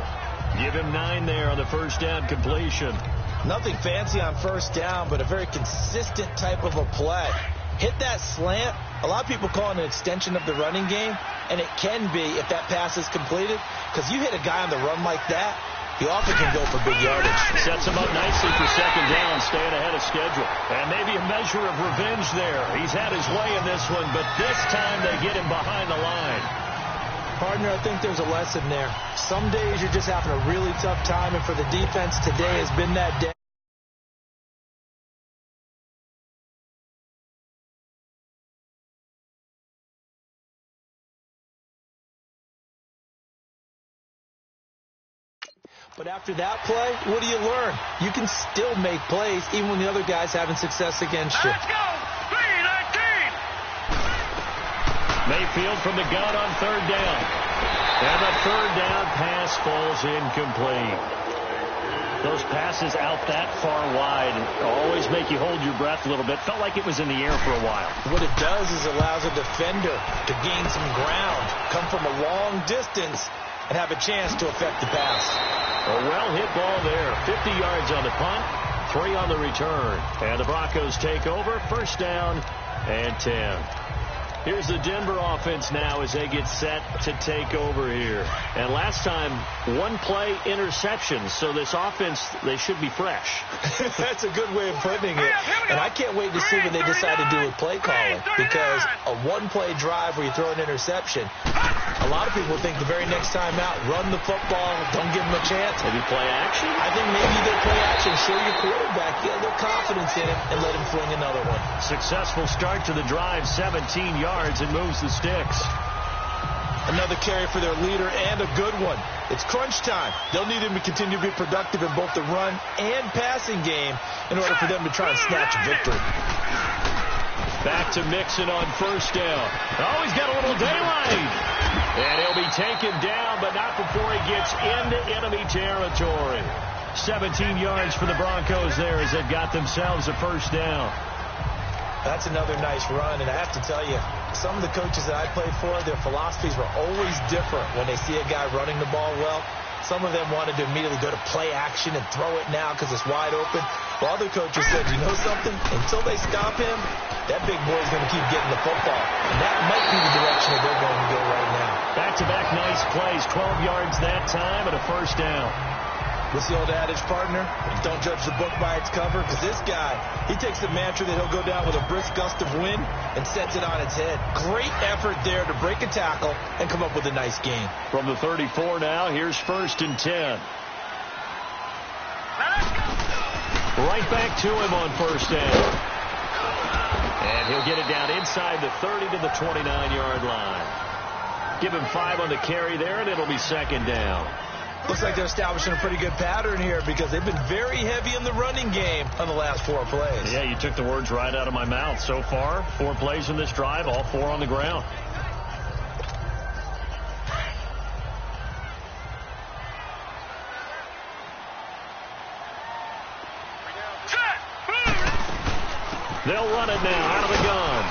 Give him 9 there on the first down completion. Nothing fancy on first down, but a very consistent type of a play. Hit that slant. A lot of people call it an extension of the running game, and it can be if that pass is completed, because you hit a guy on the run like that, he often can go for big yardage. Sets him up nicely for second down, staying ahead of schedule. And maybe a measure of revenge there. He's had his way in this one, but this time they get him behind the line. Partner, I think there's a lesson there. Some days you're just having a really tough time, and for the defense, today has been that day. But after that play, what do you learn? You can still make plays even when the other guy's having success against you. Let's go! 3-19! Mayfield from the gun on third down. And the third down pass falls incomplete. Those passes out that far wide always make you hold your breath a little bit. Felt like it was in the air for a while. What it does is allows a defender to gain some ground, come from a long distance, and have a chance to affect the pass. A well-hit ball there. 50 yards on the punt, 3 on the return. And the Broncos take over. First down and 10. Here's the Denver offense now as they get set to take over here. And last time, 1-play interception. So this offense, they should be fresh. That's a good way of putting it. And I can't wait to see what they decide to do with play calling. Because a 1-play drive where you throw an interception, a lot of people think the very next time out, run the football, don't give them a chance. Maybe play action? I think maybe they play action, show your quarterback, get a little confidence in him, and let him fling another one. Successful start to the drive, 17 yards. And moves the sticks. Another carry for their leader and a good one. It's crunch time. They'll need him to continue to be productive in both the run and passing game in order for them to try and snatch a victory. Back to Mixon on first down. Oh, he's got a little daylight. And he'll be taken down, but not before he gets into enemy territory. 17 yards for the Broncos there as they've got themselves a first down. That's another nice run, and I have to tell you, some of the coaches that I played for, their philosophies were always different when they see a guy running the ball well. Some of them wanted to immediately go to play action and throw it now because it's wide open. While other coaches said, you know something? Until they stop him, that big boy's going to keep getting the football. And that might be the direction that they're going to go right now. Back-to-back nice plays, 12 yards that time and a first down. What's the old adage, partner? Don't judge the book by its cover, because this guy, he takes the mantra that he'll go down with a brisk gust of wind and sets it on its head. Great effort there to break a tackle and come up with a nice gain. From the 34 now, here's first and 10. Right back to him on first down. And he'll get it down inside the 30 to the 29-yard line. Give him 5 on the carry there, and it'll be second down. Looks like they're establishing a pretty good pattern here because they've been very heavy in the running game on the last 4 plays. Yeah, you took the words right out of my mouth. So far, 4 plays in this drive, all 4 on the ground. They'll run it now out of the gun.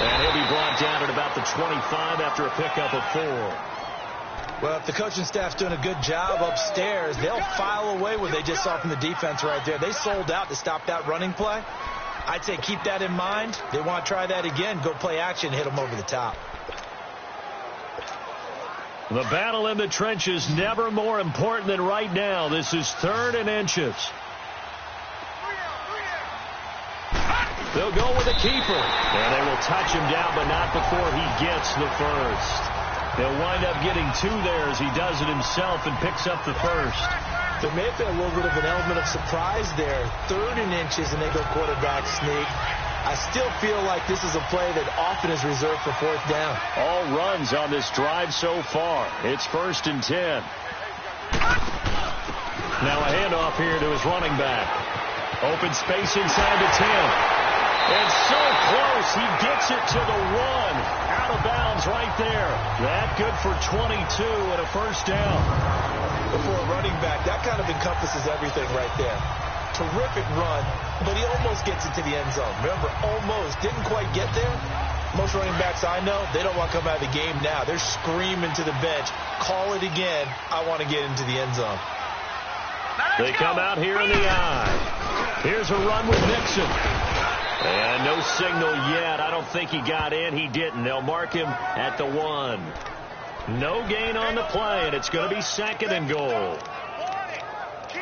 And he'll be brought down at about the 25 after a pickup of 4. Well, if the coaching staff's doing a good job upstairs, they'll file away what they just saw from the defense right there. They sold out to stop that running play. I'd say keep that in mind. They want to try that again. Go play action, hit them over the top. The battle in the trenches never more important than right now. This is 3rd and inches. They'll go with a keeper. And they will touch him down, but not before he gets the first. He'll wind up getting 2 there as he does it himself and picks up the first. There may have been a little bit of an element of surprise there. 3rd and inches, and they go quarterback sneak. I still feel like this is a play that often is reserved for 4th down. All runs on this drive so far. It's 1st and 10. Now a handoff here to his running back. Open space inside the 10. And so close, he gets it to the 1. Out of bounds right there. That good for 22 and a first down. For a running back, that kind of encompasses everything right there. Terrific run, but he almost gets it to the end zone. Remember, almost. Didn't quite get there. Most running backs I know, they don't want to come out of the game now. They're screaming to the bench, call it again. I want to get into the end zone. They come out here in the eye. Here's a run with Mixon. And no signal yet. I don't think he got in. He didn't. They'll mark him at the 1. No gain on the play, and it's going to be 2nd and goal.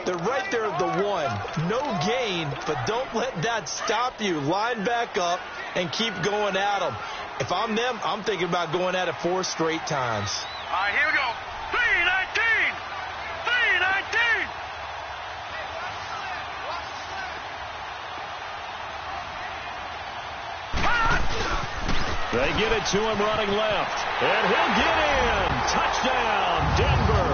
They're right there at the 1. No gain, but don't let that stop you. Line back up and keep going at them. If I'm them, I'm thinking about going at it 4 straight times. All right, here we go. 3-19. 3-19. They get it to him running left. And he'll get in. Touchdown, Denver.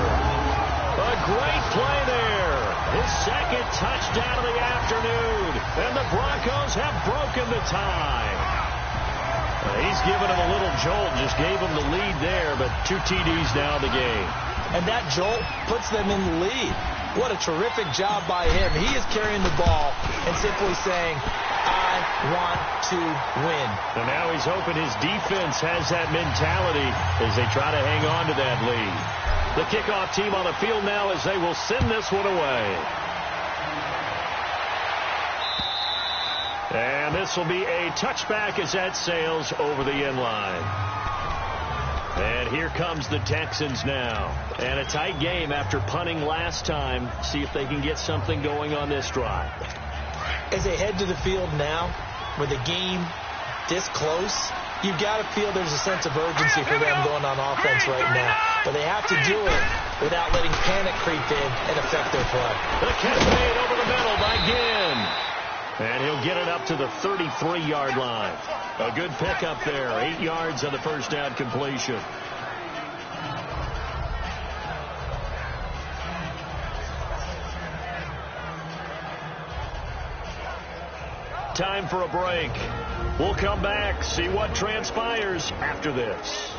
A great play there. His 2nd touchdown of the afternoon. And the Broncos have broken the tie. He's given him a little jolt. Just gave him the lead there. But 2 TDs now in the game. And that jolt puts them in the lead. What a terrific job by him. He is carrying the ball and simply saying, I want to win. And now he's hoping his defense has that mentality as they try to hang on to that lead. The kickoff team on the field now as they will send this one away. And this will be a touchback as that sails over the end line. And here comes the Texans now. And a tight game after punting last time. See if they can get something going on this drive. As they head to the field now, with the game this close, you've got to feel there's a sense of urgency for them going on offense right now. But they have to do it without letting panic creep in and affect their play. The catch made over the middle by Ginn. And he'll get it up to the 33-yard line. A good pickup there. 8 yards on the first down completion. Time for a break. We'll come back, see what transpires after this.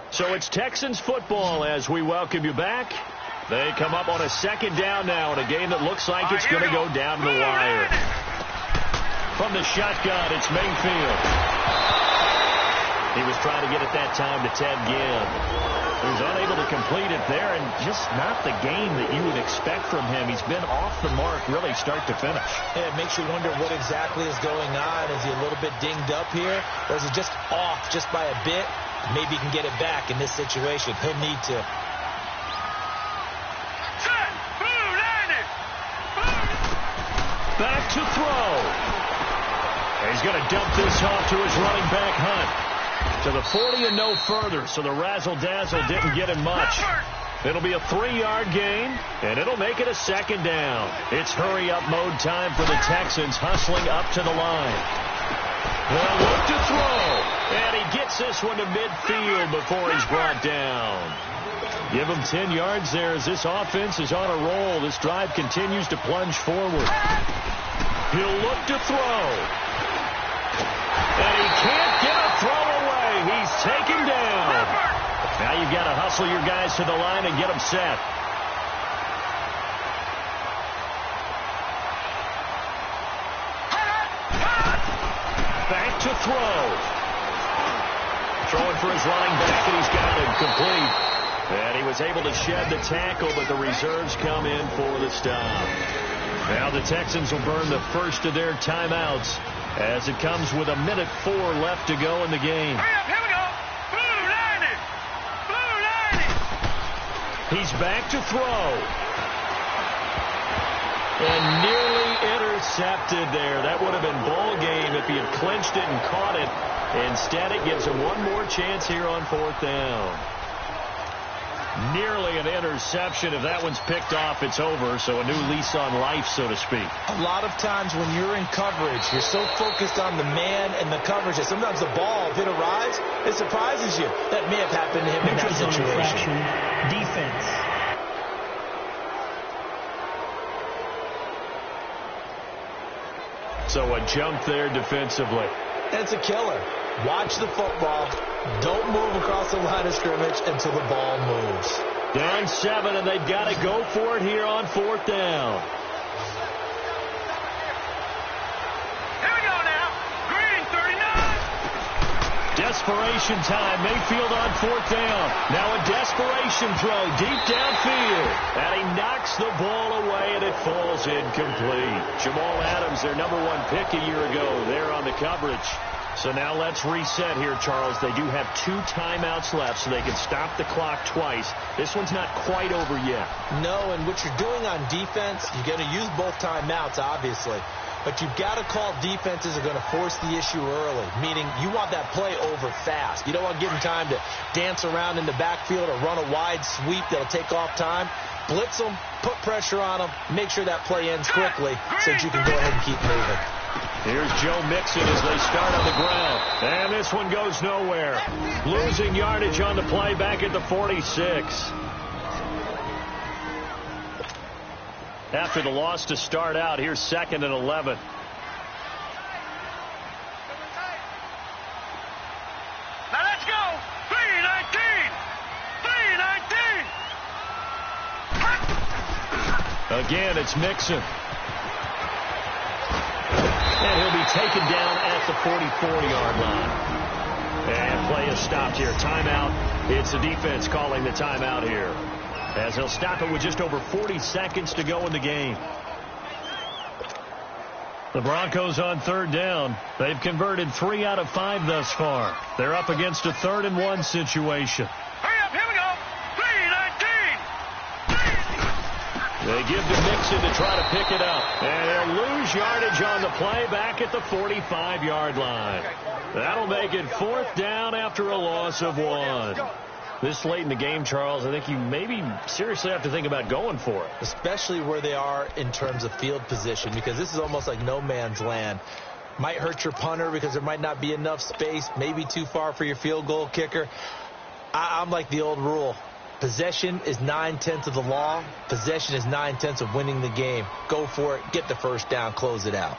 So it's Texans football as we welcome you back. They come up on a second down now in a game that looks like it's going to go down to the wire. From the shotgun, it's Mayfield. He was trying to get it that time to Ted Ginn. He was unable to complete it there, and just not the game that you would expect from him. He's been off the mark really start to finish. Yeah, it makes you wonder what exactly is going on. Is he a little bit dinged up here, or is he just off just by a bit? Maybe he can get it back in this situation. He'll need to. Back to throw. He's going to dump this off to his running back, Hunt. To the 40 and no further, so the razzle-dazzle didn't get him much. It'll be a 3-yard gain, and it'll make it a second down. It's hurry-up mode time for the Texans, hustling up to the line. They'll look to throw, and he gets this one to midfield before he's brought down. Give him 10 yards there as this offense is on a roll. This drive continues to plunge forward. He'll look to throw. And he can't get a throw away. He's taken down. Now you've got to hustle your guys to the line and get them set. Back to throw. Throwing for his running back, and he's got it complete. And he was able to shed the tackle, but the reserves come in for the stop. Now the Texans will burn the first of their timeouts as it comes with 1:04 left to go in the game. Hurry up, here we go. Blue 90. Blue 90. He's back to throw. And nearly intercepted there. That would have been ball game if he had clinched it and caught it. Instead, it gives him one more chance here on 4th down. Nearly an interception. If that one's picked off, it's over. So a new lease on life, so to speak. A lot of times when you're in coverage, you're so focused on the man and the coverage that sometimes the ball, if it arrives, it surprises you. That may have happened to him in that situation. Defense. So a jump there defensively. It's a killer. Watch the football. Don't move across the line of scrimmage until the ball moves. Down 7, and they've got to go for it here on 4th down. Here we go now. Green 39. Desperation time. Mayfield on 4th down. Now a desperation throw deep downfield. And he knocks the ball away, and it falls incomplete. Jamal Adams, their #1 pick a year ago, there on the coverage. So now let's reset here, Charles. They do have 2 timeouts left, so they can stop the clock twice. This one's not quite over yet. No, and what you're doing on defense, you're going to use both timeouts, obviously. But you've got to call defenses are going to force the issue early, meaning you want that play over fast. You don't want to give them time to dance around in the backfield or run a wide sweep that'll take off time. Blitz them, put pressure on them, make sure that play ends quickly so that you can go ahead and keep moving. Here's Joe Mixon as they start on the ground. And this one goes nowhere. Losing yardage on the play back at the 46. After the loss to start out, here's 2nd and 11. Now let's go. 319. 319. Again, it's Mixon. And he'll be taken down at the 44-yard line. And play is stopped here. Timeout. It's the defense calling the timeout here, as he'll stop it with just over 40 seconds to go in the game. The Broncos on third down. They've converted 3 out of 5 thus far. They're up against a 3rd-and-1 situation. Hurry up, here we go. 3-19. They give to Mixon to try to pick it up. And they'll lose yardage on the play back at the 45-yard line. That'll make it 4th down after a loss of 1. This late in the game, Charles, I think you maybe seriously have to think about going for it. Especially where they are in terms of field position, because this is almost like no man's land. Might hurt your punter because there might not be enough space, maybe too far for your field goal kicker. I'm like the old rule. Possession is 9/10 of the law. Possession is 9/10 of winning the game. Go for it. Get the first down. Close it out.